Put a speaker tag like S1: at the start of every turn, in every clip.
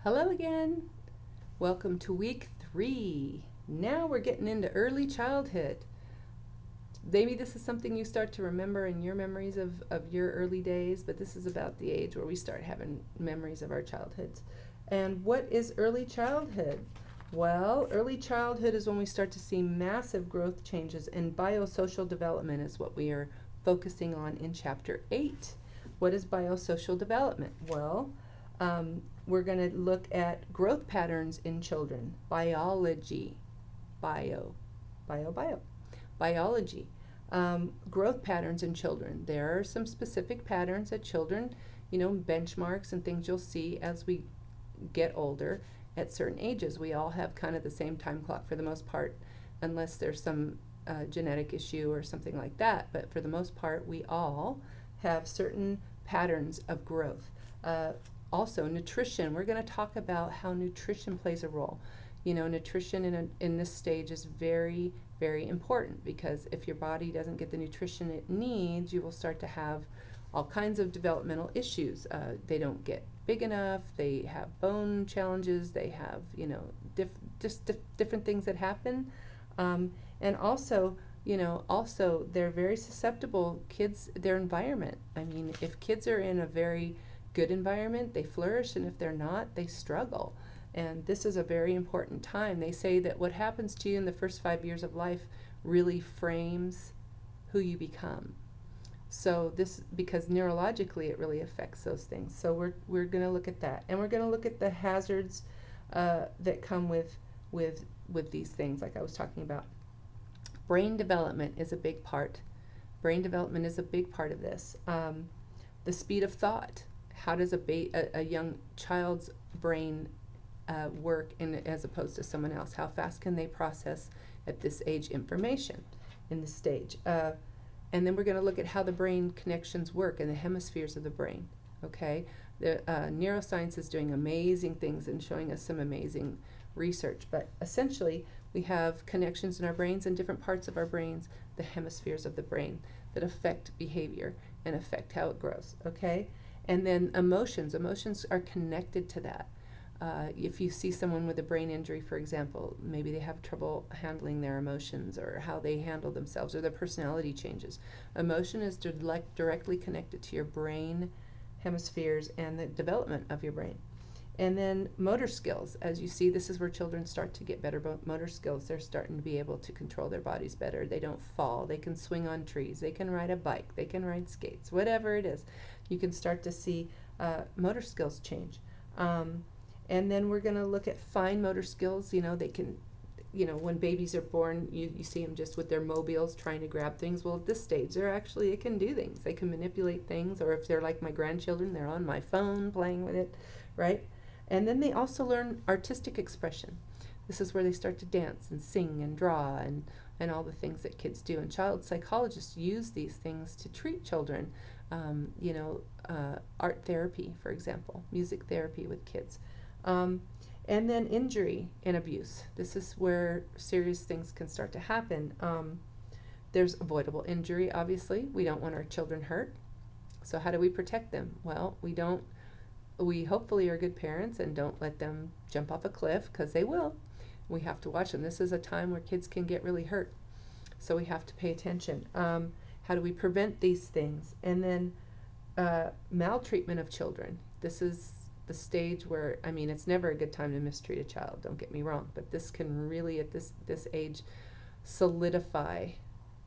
S1: Hello again. Welcome to week 3. Now we're getting into early childhood. Maybe this is something you start to remember in your memories of your early days, but this is about the age where we start having memories of our childhoods. And what is early childhood? Well, early childhood is when we start to see massive growth changes, and biosocial development is what we are focusing on in chapter 8. What is biosocial development? Well, we're going to look at growth patterns in children, biology, biology, growth patterns in children. There are some specific patterns that children, benchmarks and things you'll see as we get older at certain ages. We all have kind of the same time clock for the most part, unless there's some genetic issue or something like that. But for the most part, we all have certain patterns of growth. Also, nutrition. We're going to talk about how nutrition plays a role. Nutrition in this stage is very, very important, because if your body doesn't get the nutrition it needs, you will start to have all kinds of developmental issues. They don't get big enough. They have bone challenges. They have, different things that happen. And also, they're very susceptible, kids, their environment. I mean, if kids are in a very good environment, they flourish, and if they're not, they struggle. And this is a very important time. They say that what happens to you in the first 5 years of life really frames who you become. So this, because neurologically it really affects those things. So we're going to look at that, and we're going to look at the hazards that come with these things, like I was talking about. Brain development is a big part. Brain development is a big part of this. The speed of thought. How does a young child's brain work as opposed to someone else? How fast can they process at this age information in this stage? And then we're going to look at how the brain connections work in the hemispheres of the brain. Okay, the neuroscience is doing amazing things and showing us some amazing research. But essentially, we have connections in our brains and different parts of our brains, the hemispheres of the brain, that affect behavior and affect how it grows. Okay. And then emotions are connected to that. If you see someone with a brain injury, for example, maybe they have trouble handling their emotions or how they handle themselves or their personality changes. Emotion is directly connected to your brain hemispheres and the development of your brain. And then motor skills. As you see, this is where children start to get better motor skills. They're starting to be able to control their bodies better. They don't fall. They can swing on trees. They can ride a bike. They can ride skates. Whatever it is, you can start to see motor skills change. And then we're going to look at fine motor skills. They can, when babies are born, you see them just with their mobiles trying to grab things. Well, at this stage, they can do things. They can manipulate things, or if they're like my grandchildren, they're on my phone playing with it, right? And then they also learn artistic expression. This is where they start to dance and sing and draw and all the things that kids do. And child psychologists use these things to treat children. Art therapy, for example, music therapy with kids. And then injury and abuse. This is where serious things can start to happen. There's avoidable injury, obviously. We don't want our children hurt. So how do we protect them? Well, we hopefully are good parents and don't let them jump off a cliff, because they will. We have to watch them. This is a time where kids can get really hurt. So we have to pay attention. How do we prevent these things? And then maltreatment of children. This is the stage where, it's never a good time to mistreat a child, don't get me wrong, but this can really, at this age, solidify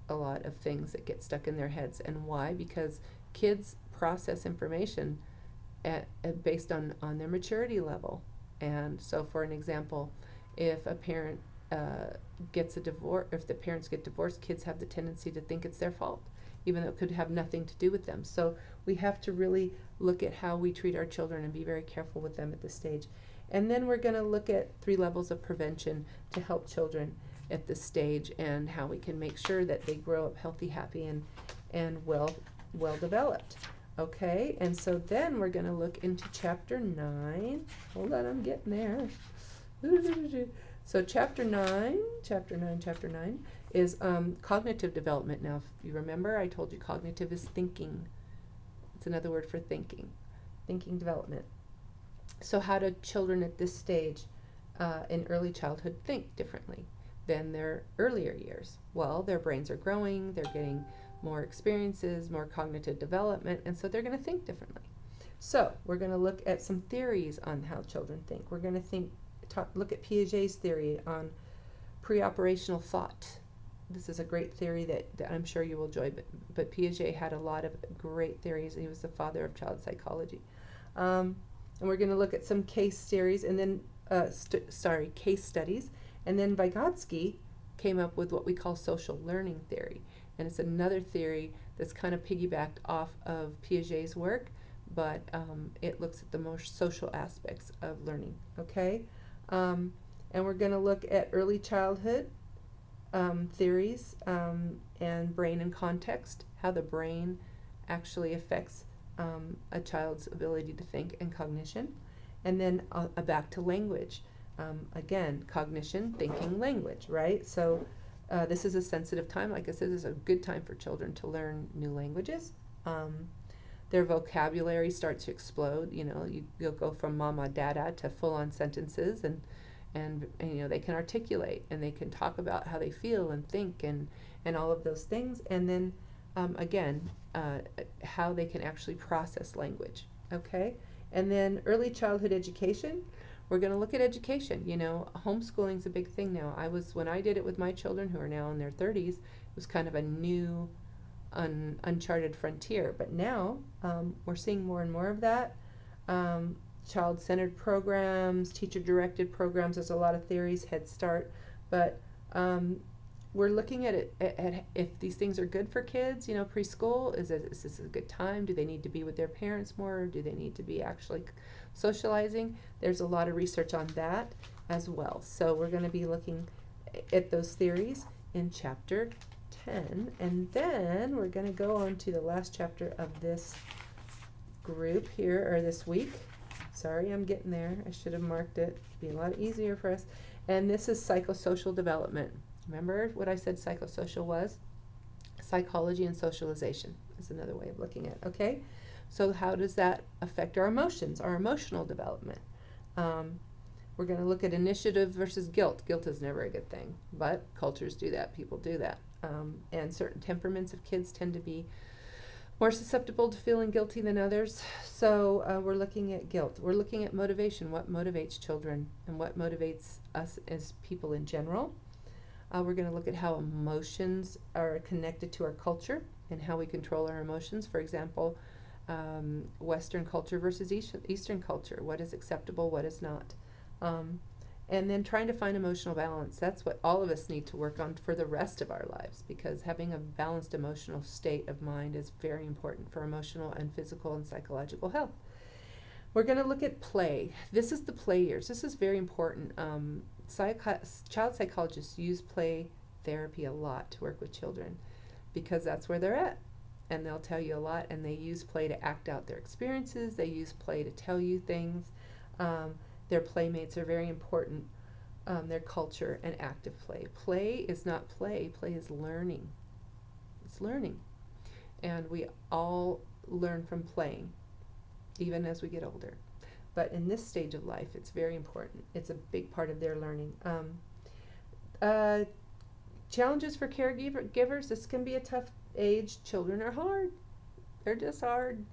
S1: a lot of things that get stuck in their heads. And why? Because kids process information based on their maturity level. And so, for an example, if a parent gets a divorce, if the parents get divorced, kids have the tendency to think it's their fault, even though it could have nothing to do with them. So we have to really look at how we treat our children and be very careful with them at this stage. And then we're going to look at 3 levels of prevention to help children at this stage, and how we can make sure that they grow up healthy, happy, and well developed. Okay, and so then we're going to look into chapter 9. Hold on, I'm getting there. So chapter 9 is cognitive development. Now, if you remember, I told you cognitive is thinking. It's another word for thinking development. So how do children at this stage in early childhood think differently than their earlier years? Well, their brains are growing, they're getting more experiences, more cognitive development, and so they're going to think differently. So we're going to look at some theories on how children think. We're going to look at Piaget's theory on pre-operational thought. This is a great theory that I'm sure you will enjoy, but Piaget had a lot of great theories. He was the father of child psychology. And we're going to look at some case series and then, case studies. And then Vygotsky came up with what we call social learning theory. And it's another theory that's kind of piggybacked off of Piaget's work, but it looks at the more social aspects of learning, okay? And we're going to look at early childhood theories and brain and context, how the brain actually affects a child's ability to think and cognition. And then back to language. Again, cognition, thinking, language, right? So this is a sensitive time. Like I said, this is a good time for children to learn new languages. Their vocabulary starts to explode. You know, you'll go from mama, dada to full-on sentences, and you know, they can articulate and they can talk about how they feel and think and all of those things. And then again, how they can actually process language, okay? And then early childhood education, we're going to look at education. You know, homeschooling's a big thing now. When I did it with my children who are now in their 30s, it was kind of a new, uncharted frontier. But now we're seeing more and more of that. Child-centered programs, teacher-directed programs, there's a lot of theories, Head Start, but we're looking at it at if these things are good for kids. You know, preschool, is this a good time? Do they need to be with their parents more, or do they need to be actually socializing? There's a lot of research on that as well. So we're going to be looking at those theories in chapter 10, and then we're going to go on to the last chapter of this group here, or this week. Sorry, I'm getting there. I should have marked it. It'd be a lot easier for us. And this is psychosocial development. Remember what I said psychosocial was? Psychology and socialization is another way of looking at it, okay? So how does that affect our emotions, our emotional development? We're going to look at initiative versus guilt. Guilt is never a good thing, but cultures do that. People do that. And certain temperaments of kids tend to be more susceptible to feeling guilty than others. So we're looking at guilt. We're looking at motivation, what motivates children and what motivates us as people in general. We're going to look at how emotions are connected to our culture and how we control our emotions. For example, Western culture versus Eastern culture. What is acceptable, what is not. And then trying to find emotional balance. That's what all of us need to work on for the rest of our lives, because having a balanced emotional state of mind is very important for emotional and physical and psychological health. We're going to look at play. This is the play years. This is very important. Child psychologists use play therapy a lot to work with children because that's where they're at. And they'll tell you a lot, and they use play to act out their experiences. They use play to tell you things. Their playmates are very important, their culture and active play. Play is not play. Play is learning. It's learning. And we all learn from playing, even as we get older. But in this stage of life, it's very important. It's a big part of their learning. Challenges for caregivers. This can be a tough age. Children are hard. They're just hard.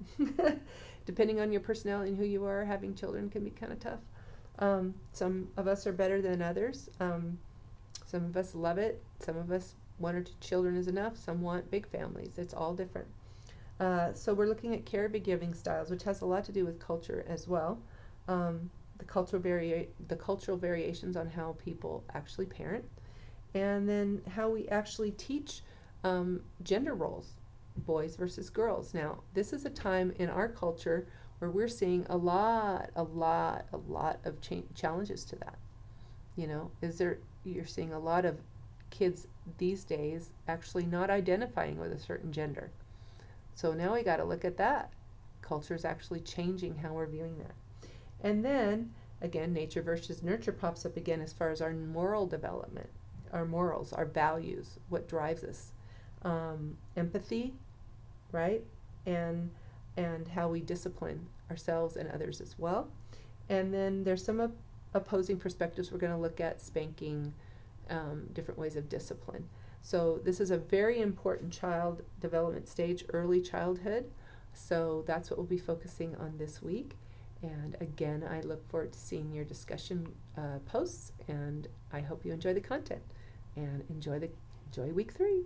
S1: Depending on your personality and who you are, having children can be kind of tough. Some of us are better than others. Some of us love it. Some of us, 1 or 2 children is enough. Some want big families. It's all different. So we're looking at caregiving styles, which has a lot to do with culture as well. The cultural variations on how people actually parent, and then how we actually teach gender roles, boys versus girls. Now, this is a time in our culture where we're seeing a lot of challenges to that. You know, you're seeing a lot of kids these days actually not identifying with a certain gender. So now we got to look at that. Culture is actually changing how we're viewing that. And then, again, nature versus nurture pops up again as far as our moral development, our morals, our values, what drives us. Empathy, right? And how we discipline ourselves and others as well. And then there's some opposing perspectives. We're going to look at spanking, different ways of discipline. So this is a very important child development stage, early childhood. So that's what we'll be focusing on this week. And again, I look forward to seeing your discussion posts, and I hope you enjoy the content and enjoy week 3.